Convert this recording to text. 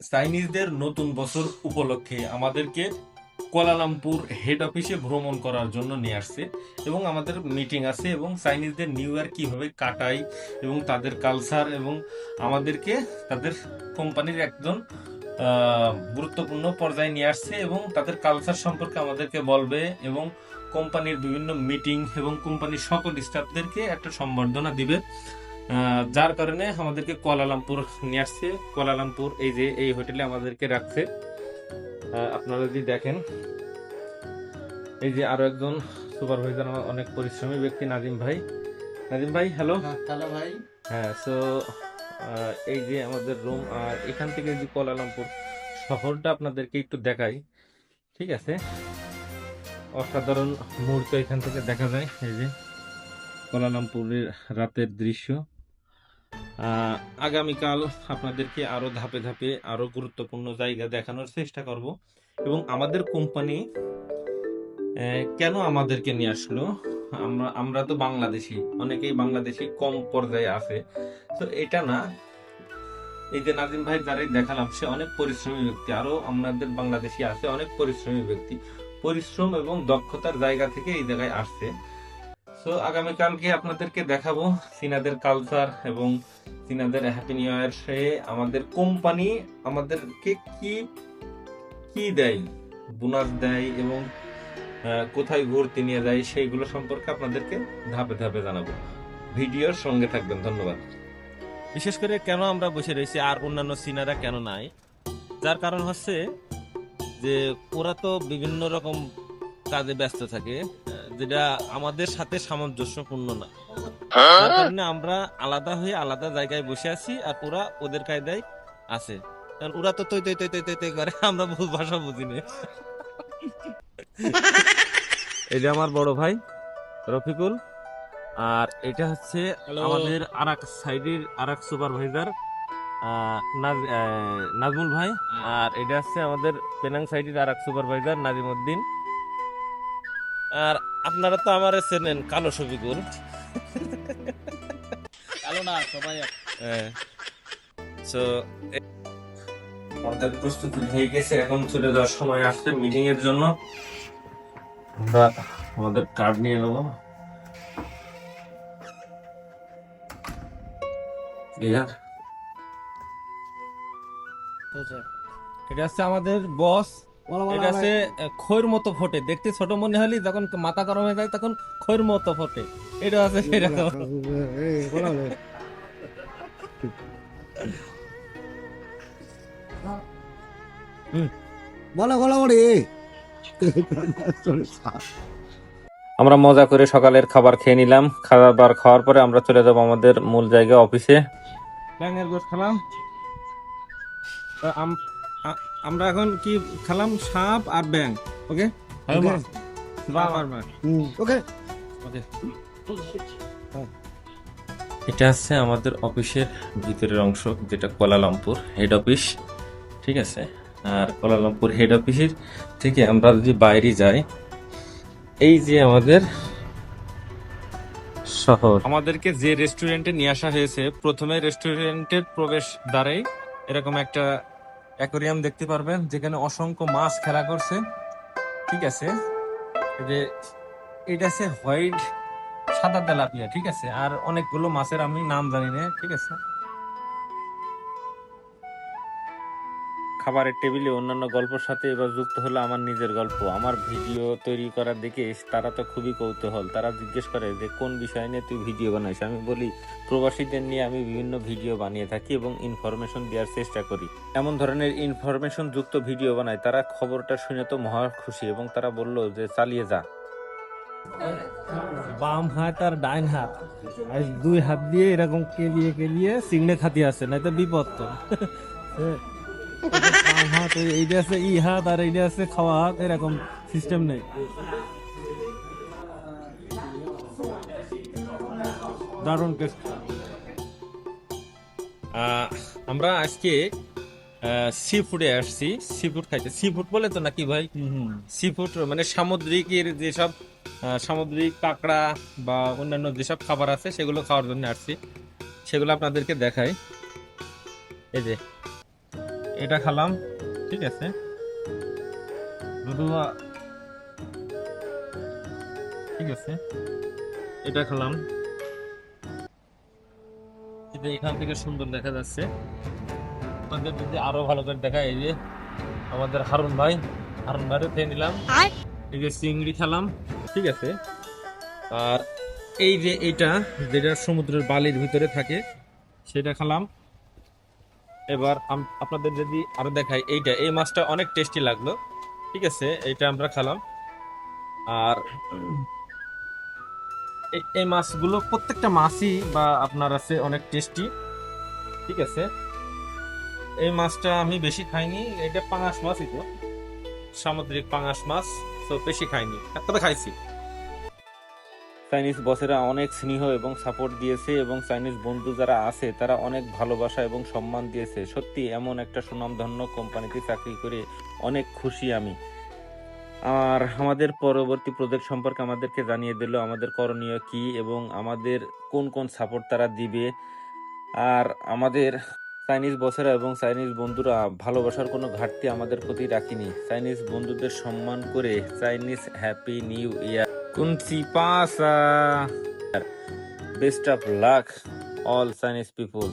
চাইনিজদের নতুন বছর উপলক্ষে আমাদেরকে কুয়ালালামপুর হেড অফিসে ভ্রমণ করার জন্য নিয়ে আসছে এবং আমাদের মিটিং আছে এবং চাইনিজদের নিউ ইয়ার কিভাবে কাটায় এবং তাদের কালচার এবং আমাদেরকে তাদের কোম্পানির একজন গুরুত্বপূর্ণ পর্যায়ে নিয়ে আসছে এবং তাদের কালচার সম্পর্কে আমাদেরকে বলবে এবং কোম্পানির বিভিন্ন মিটিং এবং কোম্পানির সকল স্টাফদেরকে একটা সম্বর্ধনা দিবে। যার কারণে আমাদেরকে কুয়ালালামপুর নিয়ে আসছে। কুয়ালালামপুর এই যে এই হোটেলে আমাদেরকে রাখছে। আপনারা যদি দেখেন, এই যে আরো একজন সুপারভাইজার, অনেক পরিশ্রমী ব্যক্তি, নাজিম ভাই। নাজিম ভাই, হ্যালো। হ্যালো ভাই। হ্যাঁ, সো এই যে আমাদের রুম, আর এখান থেকে যে কুয়ালালামপুর শহরটা আপনাদেরকে একটু দেখাই, ঠিক আছে? অসাধারণ মুহূর্ত এখান থেকে দেখা যায়। এই যে কুয়ালালামপুরের রাতের দৃশ্য। আগামীকাল আপনাদেরকে আরো ধাপে ধাপে আরো গুরুত্বপূর্ণ জায়গা দেখানোর চেষ্টা করব এবং আমাদের কোম্পানি কেন আমাদেরকে নিয়ে আসলো। আমরা তো বাংলাদেশি, অনেকেই বাংলাদেশি কম পর্যায়ে আছে, তো এটা না। এই যে নাজিম ভাই যারাই দেখালাম, সে অনেক পরিশ্রমী ব্যক্তি, আরো আমাদের বাংলাদেশি আছে অনেক পরিশ্রমী ব্যক্তি, পরিশ্রম এবং দক্ষতার জায়গা থেকে এই জায়গায় আসছে। তো আগামীকালকে আপনাদেরকে দেখাবো চীনাদের কালচার এবং চীনাদের হ্যাপি নিউ ইয়ার। সে আমাদের কোম্পানি আমাদেরকে কি কি দেয়, বোনাস দেয় এবং কোথায় ঘুরতে নিয়ে যায়, সেইগুলো সম্পর্কে আপনাদেরকে ধাপে ধাপে জানাবো। ভিডিওর সঙ্গে থাকবেন। ধন্যবাদ। বিশেষ করে কেন আমরা বসে রয়েছি আর অন্যান্য সিনারা কেন নাই, যার কারণ হচ্ছে যে ওরা তো বিভিন্ন রকম কাজে ব্যস্ত থাকে, যেটা আমাদের সাথে সামঞ্জস্যপূর্ণ না। যার কারণে আমরা আলাদা হয়ে আলাদা জায়গায় বসে আছি আর ওরা ওদের কায়দায় আছে। কারণ ওরা তো তৈ তৈ তৈ তৈ তৈ তৈ করে, আমরা ভাষা বুঝি না। এই যে আমার বড় ভাই রফিকুল, আর এটা হচ্ছে আমাদের আর এক সাইডের আর এক সুপারভাইজার নাজমুল ভাই, আর এটা হচ্ছে আমাদের পেনাং সাইডের আর এক সুপারভাইজার নাজিমউদ্দিন। আর আপনারা তো আমার চেনেন, কালো শফিকুল। কালো না সবাই। সো আমাদের প্রস্তুতি হয়ে গেছে, এখন চলে যাওয়ার সময় আসছে মিটিং এর জন্য। আমরা আমাদের কার্ড নিয়ে নেবো। এটা হচ্ছে আমাদের বস। এটা হচ্ছে খৈর মতো ফোটে, দেখতে ছোট মনে হলি, যখন মাথা গরম হয়ে যায় তখন খৈর মতো ফোটে। এটা আছে সেরকম। আমরা মজা করে সকালের খাবার খেয়ে নিলাম। খাবার খাওয়ার পরে আমরা চলে যাবো আমাদের মূল জায়গা, অফিসে। ব্যাঙের গোশ খেলাম। আমরা এখন কি খেলাম? সাপ আর ব্যাং। ওকে ওকে ওকে। এটা হচ্ছে আমাদের অফিসের ভিতরের অংশ, যেটা কুয়ালালামপুর হেড অফিস, ঠিক আছে? আর কুয়ালালামপুর হেড অফিসের থেকে আমরা যদি বাইরে যাই, এই যে আমাদের শহর। আমাদেরকে যে রেস্টুরেন্টে নিয়ে আসা হয়েছে, প্রথমে রেস্টুরেন্টের প্রবেশ দ্বারেই এরকম একটা অ্যাকোরিয়াম দেখতে পারবেন, যেখানে অসংখ্য মাছ খেলা করছে, ঠিক আছে? এই যে এটা আছে হোয়াইট সাদা তেলাপিয়া, ঠিক আছে? আর অনেকগুলো মাছের আমি নাম জানি না, ঠিক আছে? খাবারের টেবিলে অন্যান্য গল্পের সাথে এবার যুক্ত হলো আমার নিজের গল্প। আমার ভিডিও তৈরি করার দিকে তারা তো খুবই কৌতূহল। তারা জিজ্ঞেস করে যে কোন বিষয় নিয়ে তুই ভিডিও বানাইস। আমি বলি প্রবাসীদের নিয়ে আমি বিভিন্ন ভিডিও বানিয়ে থাকি এবং ইনফরমেশন দেওয়ার চেষ্টা করি। এমন ধরনের ইনফরমেশন যুক্ত ভিডিও বানাই। তারা খবরটা শুনে তো মহা খুশি এবং তারা বলল যে চালিয়ে যা। বাম হাত আর ডাইন হাত, আর দুই হাত দিয়ে এরকম কেলিয়ে কেলিয়ে সিংড়ে খাতি আছে, নাই তো বিপদ তো। বাম হাত এইটা আছে ই হাত, আর এইটা আছে খাওয়া হাত, এরকম সিস্টেম নেই। দারুণ টেস্ট। আমরা আজকে সি ফুডে আসছি, সি ফুড খাইতে। সি ফুড বলে তো নাকি ভাই? সি ফুড মানে সামুদ্রিকের যেসব সামুদ্রিক কাঁকড়া বা অন্যান্য যেসব খাবার আছে সেগুলো খাওয়ার জন্য আসছি। সেগুলো আপনাদেরকে দেখাই। এই যে এটা খেলাম, ঠিক আছে। যদিও ঠিক আছে, এটা খেলাম, এটা এখান থেকে সুন্দর দেখা যাচ্ছে। আপনাদের যদি আরো ভালো করে দেখা, এই যে আমাদের হারুন ভাইরে খেয়ে নিলাম, এই যে চিংড়ি খেলাম, ঠিক আছে। আর এই যে এইটা যেটা সমুদ্রের বালির ভিতরে থাকে সেটা খেলাম। এবার আপনাদের যদি আরো দেখাই, এই মাছটা অনেক টেস্টি লাগলো, ঠিক আছে, এইটা আমরা খেলাম। আর এই মাছগুলো প্রত্যেকটা মাছই বা আপনার আছে অনেক টেস্টি, ঠিক আছে। এই মাছটা আমি বেশি খাইনি, এটা পাঙাশ মাছই তো, সামুদ্রিক পাঙাশ মাছ, তো বেশি খাইনি, তবে খাইছি। চাইনিজ বসেরা অনেক স্নেহ এবং সাপোর্ট দিয়েছে, এবং চাইনিজ বন্ধু যারা আছে তারা অনেক ভালোবাসা এবং সম্মান দিয়েছে। সত্যি এমন একটা সুনামধন্য কোম্পানিতে চাকরি করে অনেক খুশি আমি। আর আমাদের পরবর্তী প্রজেক্ট সম্পর্কে আমাদেরকে জানিয়ে দিল, আমাদের করণীয় কি এবং আমাদের কোন কোন সাপোর্ট তারা দিবে। আর আমাদের চাইনিজ বসেরা এবং চাইনিজ বন্ধুরা ভালোবাসার কোনো ঘাটতি আমাদের প্রতি রাখিনি। চাইনিজ বন্ধুদের সম্মান করে চাইনিজ হ্যাপি নিউ ইয়ার, কুনসি পাসা, best of luck all Chinese people.